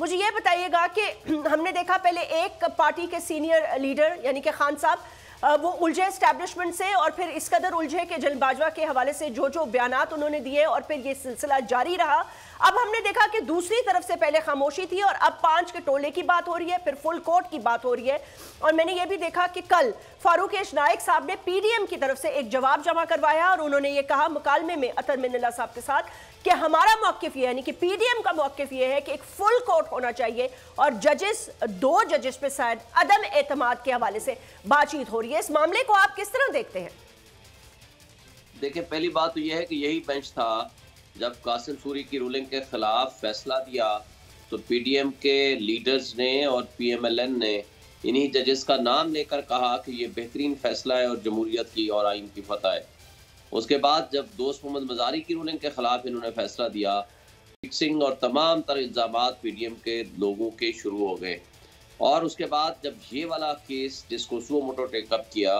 मुझे ये बताइएगा कि हमने देखा पहले एक पार्टी के सीनियर लीडर यानी कि खान साहब वो उलझे एस्टैब्लिशमेंट से और फिर इस कदर उलझे कि जल बाजवा के हवाले से जो जो बयानात उन्होंने दिए और फिर ये सिलसिला जारी रहा। अब हमने देखा कि दूसरी तरफ से पहले खामोशी थी और अब 5 के टोले की बात हो रही है, फिर फुल कोर्ट की बात हो रही है। और मैंने ये भी देखा कि कल फारूक नाइक साहब ने पीडीएम की तरफ से एक जवाब जमा करवाया और उन्होंने ये कहा मुकालमे में अतर मिन्नल्लाह साहब के साथ कि हमारा मौक़िफ़ ये यानी कि पीडीएम का मौक़िफ़ ये है कि एक फुल कोर्ट होना चाहिए और जजेस 2 जजेस पे शायद अदम एतमाद के हवाले से बातचीत हो रही है। इस मामले को आप किस तरह देखते हैं? देखिए, पहली बात तो यह है कि यही बेंच था जब कासिम सूरी की रूलिंग के खिलाफ फैसला दिया तो पीडीएम के लीडर्स ने और पीएमएलएन ने इन्हीं जजेस का नाम लेकर कहा कि ये बेहतरीन फैसला है और जमहूरियत की और आइन की फतह है। उसके बाद जब दोस्त मोहम्मद मजारी की रूलिंग के खिलाफ इन्होंने फैसला दिया, फिक्सिंग और तमाम तरह इल्ज़ामात पीडीएम के लोगों के शुरू हो गए। और उसके बाद जब ये वाला केस जिसको सुओ मोटो टेकअप किया,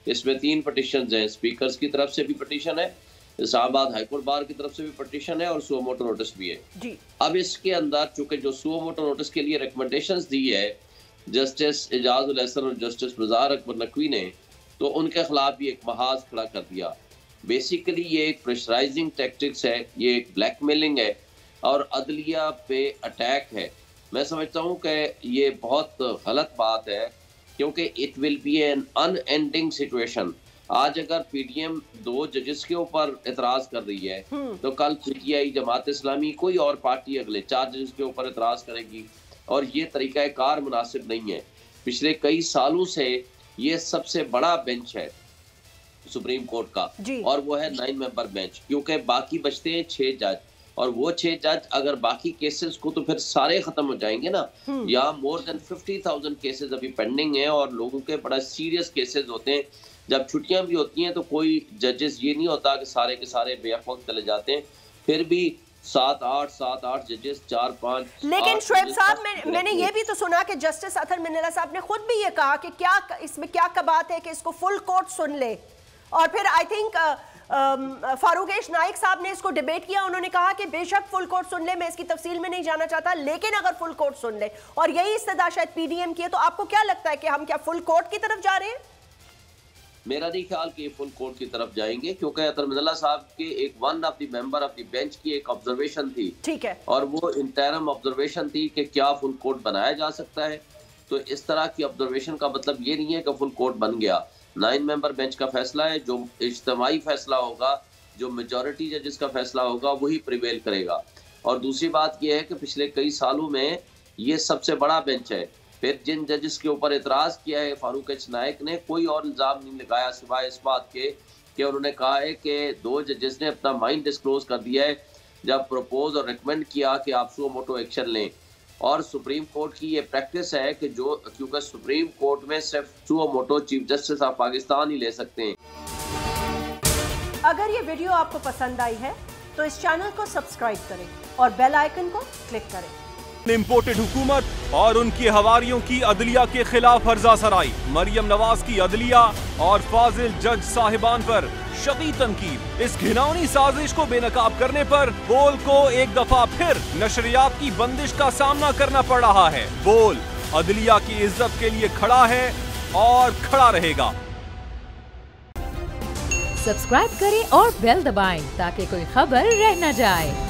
इसमें 3 पटिशन हैं। स्पीकर्स की तरफ से भी पटिशन है, इस्लामाबाद हाईकोर्ट बार की तरफ से भी पटिशन है और सुओ मोटो नोटिस भी है जी। अब इसके अंदर चूंकि जो सुओ मोटो नोटिस के लिए रिकमेंडेशंस दी है जस्टिस एजाजुल हसन और जस्टिस मज़ार अकबर नकवी ने, तो उनके खिलाफ भी एक महाज खड़ा कर दिया। बेसिकली ये एक प्रेशराइजिंग टैक्टिक्स है, ये एक ब्लैकमेलिंग है और अदलिया पे अटैक है। मैं समझता हूँ कि ये बहुत गलत बात है क्योंकि it will be an unending situation. आज अगर पीडीएम 2 जजेस के ऊपर एतराज कर रही है तो कल पीटीआई, जमात इस्लामी, कोई और पार्टी अगले 4 जजेस के ऊपर एतराज करेगी और ये तरीका कार मुनासिब नहीं है। पिछले कई सालों से ये सबसे बड़ा बेंच है सुप्रीम कोर्ट का और वो है 9 मेंबर बेंच, क्योंकि बाकी बचते हैं 6 जज और वो 6 जज अगर बाकी केसेस को तो फिर सारे खत्म हो जाएंगे ना। यहाँ मोर देन 50,000 केसेस अभी पेंडिंग है और लोगों के बड़ा सीरियस केसेस होते हैं। जब छुट्टियां भी होती हैं तो कोई जजेस ये नहीं होता कि सारे के सारे बेवकूफ चले जाते हैं, फिर भी 7-8 जजेस 4-5। लेकिन शोएब साहब, मैंने ये भी तो सुना कि जस्टिस अतर मिन्नल्लाह साहब ने खुद भी ये कहा कि क्या इसमें क्या कबात है कि इसको फुल कोर्ट सुन ले। और फिर आई थिंक फारूक नाइक साहब ने इसको डिबेट किया, उन्होंने कहा कि बेशक फुल कोर्ट सुन ले, मैं इसकी तफसील में नहीं जाना चाहता, लेकिन अगर फुल कोर्ट सुन ले, और यही इस्तदा शायद पीडीएम की है, तो आपको क्या लगता है कि हम क्या फुल कोर्ट की तरफ जा रहे हैं? मेरा नहीं ख्याल कि ये फुल कोर्ट की तरफ जाएंगे, क्योंकि अतर मिन्नल्लाह साहब के एक one of the member of the bench की एक ऑब्जर्वेशन थी, ठीक है, और वो इंटरम ऑब्जर्वेशन थी कि क्या फुल कोर्ट बनाया जा सकता है। तो इस तरह की ऑब्जर्वेशन का मतलब ये नहीं है कि फुल कोर्ट बन गया। 9 मेंबर बेंच का फैसला है, जो इज्तिमाई फैसला होगा, जो मेजॉरिटी जजेस का फैसला होगा, वही प्रिवेल करेगा। और दूसरी बात यह है कि पिछले कई सालों में ये सबसे बड़ा बेंच है। फिर जिन जजेस के ऊपर एतराज किया है फारूक नाइक ने, कोई और इल्ज़ाम नहीं लगाया सिवाय इस बात के कि उन्होंने कहा है कि 2 जजेस ने अपना माइंड डिस्क्लोज कर दिया है जब प्रपोज और रिकमेंड किया कि आप सुओ मोटो एक्शन लें। और सुप्रीम कोर्ट की ये प्रैक्टिस है कि जो, क्योंकि सुप्रीम कोर्ट में सिर्फ suo motu chief justice of Pakistan ही ले सकते हैं। अगर ये वीडियो आपको पसंद आई है तो इस चैनल को सब्सक्राइब करें और बेल आइकन को क्लिक करें। इम्पोर्टेड हुकूमत और उनकी हवारियों की अदलिया के खिलाफ हर्जा सराई, मरियम नवाज की अदलिया और फाजिल जज साहिबान पर शदीद तनकीद। इस घिनौनी साजिश को बेनकाब करने पर बोल को एक दफा फिर नशरियात की बंदिश का सामना करना पड़ रहा है। बोल अदलिया की इज्जत के लिए खड़ा है और खड़ा रहेगा। सब्सक्राइब करें और बेल दबाएं ताकि कोई खबर रह न जाए।